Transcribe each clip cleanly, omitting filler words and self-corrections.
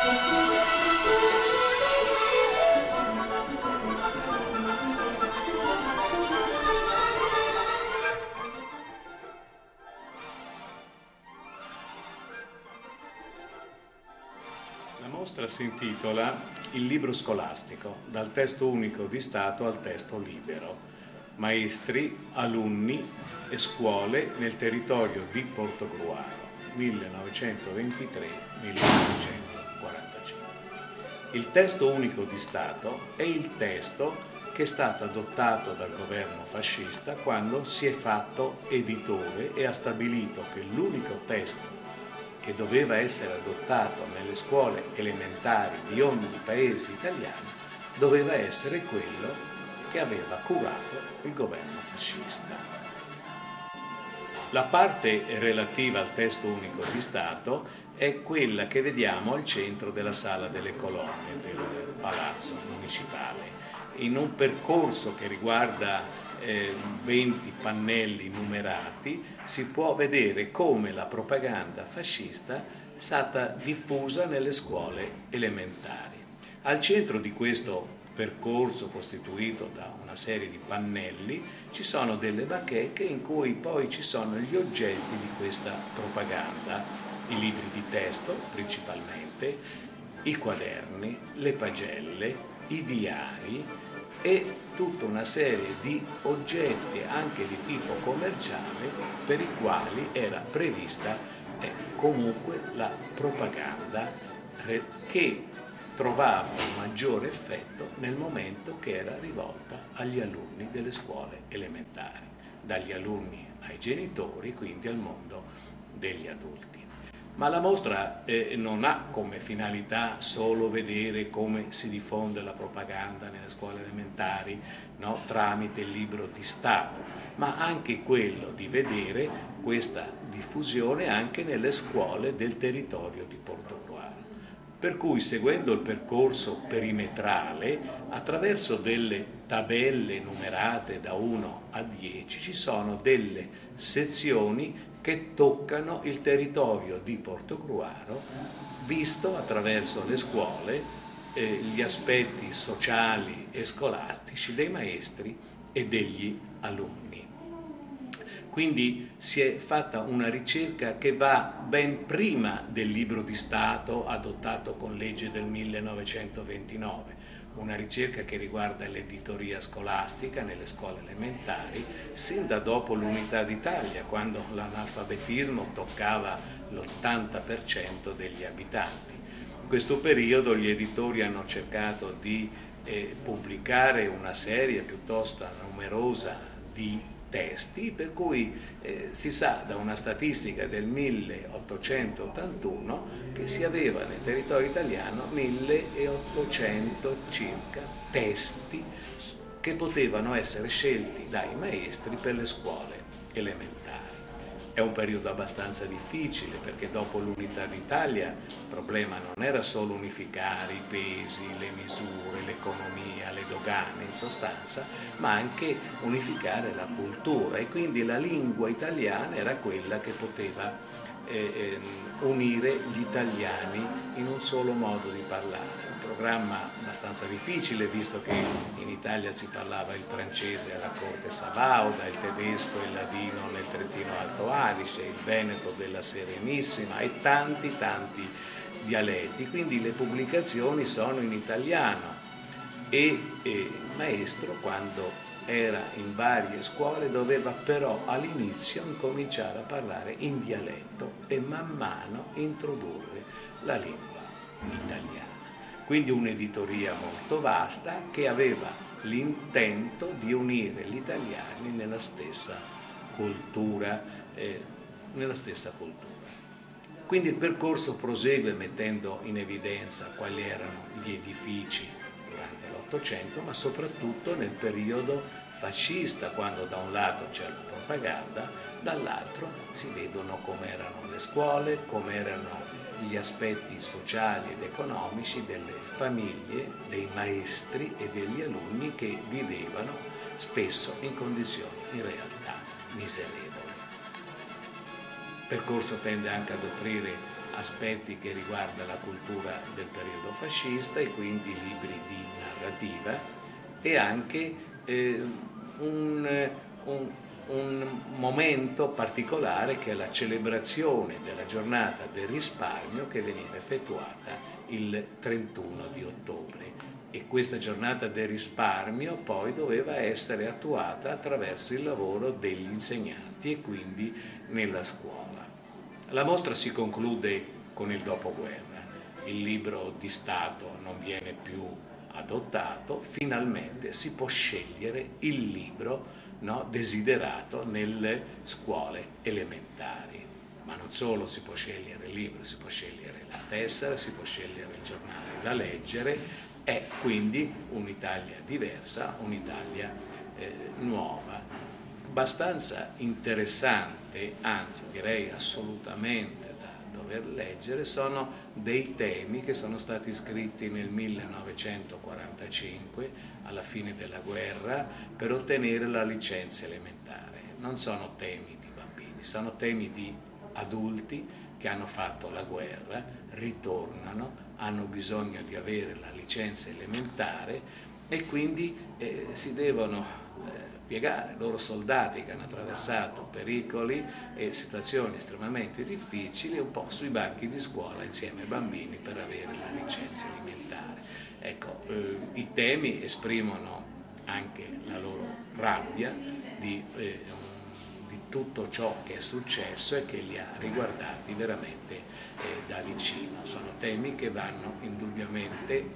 La mostra si intitola Il libro scolastico, dal testo unico di Stato al testo libero, maestri, alunni e scuole nel territorio di Portogruaro, 1923-1945. Il testo unico di Stato è il testo che è stato adottato dal governo fascista quando si è fatto editore e ha stabilito che l'unico testo che doveva essere adottato nelle scuole elementari di ogni paese italiano doveva essere quello che aveva curato il governo fascista. La parte relativa al testo unico di Stato è quella che vediamo al centro della sala delle colonne del Palazzo Municipale, in un percorso che riguarda 20 pannelli numerati. Si può vedere come la propaganda fascista è stata diffusa nelle scuole elementari. Al centro di questo percorso, costituito da una serie di pannelli, ci sono delle bacheche in cui poi ci sono gli oggetti di questa propaganda, i libri di testo principalmente, i quaderni, le pagelle, i diari e tutta una serie di oggetti anche di tipo commerciale per i quali era prevista comunque la propaganda che trovava un maggiore effetto nel momento che era rivolta agli alunni delle scuole elementari, dagli alunni ai genitori, quindi al mondo degli adulti. Ma la mostra non ha come finalità solo vedere come si diffonde la propaganda nelle scuole elementari, no, tramite il libro di Stato, ma anche quello di vedere questa diffusione anche nelle scuole del territorio di Portogruaro. Per cui, seguendo il percorso perimetrale, attraverso delle tabelle numerate da 1 a 10, ci sono delle sezioni che toccano il territorio di Portogruaro, visto attraverso le scuole, gli aspetti sociali e scolastici dei maestri e degli alunni. Quindi si è fatta una ricerca che va ben prima del libro di Stato adottato con legge del 1929, una ricerca che riguarda l'editoria scolastica nelle scuole elementari sin da dopo l'Unità d'Italia, quando l'analfabetismo toccava l'80% degli abitanti. In questo periodo gli editori hanno cercato di pubblicare una serie piuttosto numerosa di testi, per cui si sa da una statistica del 1881 che si aveva nel territorio italiano 1800 circa testi che potevano essere scelti dai maestri per le scuole elementari. È un periodo abbastanza difficile perché dopo l'Unità d'Italia il problema non era solo unificare i pesi, le misure, l'economia, le dogane in sostanza, ma anche unificare la cultura, e quindi la lingua italiana era quella che poteva unire gli italiani in un solo modo di parlare. Un programma abbastanza difficile, visto che in Italia si parlava il francese alla corte sabauda, il tedesco e il ladino nel Trentino Alto Adige, il veneto della Serenissima e tanti dialetti. Quindi le pubblicazioni sono in italiano e il maestro, quando era in varie scuole, doveva però all'inizio incominciare a parlare in dialetto e man mano introdurre la lingua italiana. Quindi un'editoria molto vasta che aveva l'intento di unire gli italiani nella stessa cultura. Quindi il percorso prosegue mettendo in evidenza quali erano gli edifici durante l'Ottocento, ma soprattutto nel periodo fascista, quando da un lato c'è la propaganda, dall'altro si vedono come erano le scuole, come erano gli aspetti sociali ed economici delle famiglie, dei maestri e degli alunni che vivevano spesso in condizioni in realtà miserevoli. Il percorso tende anche ad offrire aspetti che riguardano la cultura del periodo fascista e quindi libri di narrativa e anche un momento particolare che è la celebrazione della giornata del risparmio che veniva effettuata il 31 di ottobre e questa giornata del risparmio poi doveva essere attuata attraverso il lavoro degli insegnanti e quindi nella scuola. La mostra si conclude con il dopoguerra, il libro di Stato non viene più adottato, finalmente si può scegliere il libro, no, desiderato nelle scuole elementari. Ma non solo si può scegliere il libro, si può scegliere la tessera, si può scegliere il giornale da leggere, è quindi un'Italia diversa, un'Italia nuova. Abbastanza interessante, anzi direi assolutamente da dover leggere, sono dei temi che sono stati scritti nel 1945, alla fine della guerra, per ottenere la licenza elementare. Non sono temi di bambini, sono temi di adulti che hanno fatto la guerra, ritornano, hanno bisogno di avere la licenza elementare e quindi si devono spiegare loro soldati che hanno attraversato pericoli e situazioni estremamente difficili un po' sui banchi di scuola insieme ai bambini per avere la licenza elementare. Ecco, i temi esprimono anche la loro rabbia di tutto ciò che è successo e che li ha riguardati veramente da vicino. Sono temi che vanno indubbiamente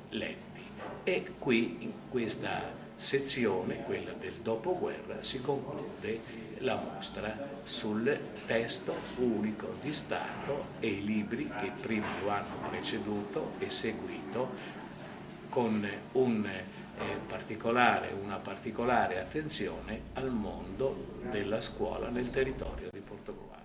letti. E qui in questa sezione, quella del dopoguerra, si conclude la mostra sul testo unico di Stato e i libri che prima lo hanno preceduto e seguito con una particolare attenzione al mondo della scuola nel territorio di Portogruaro.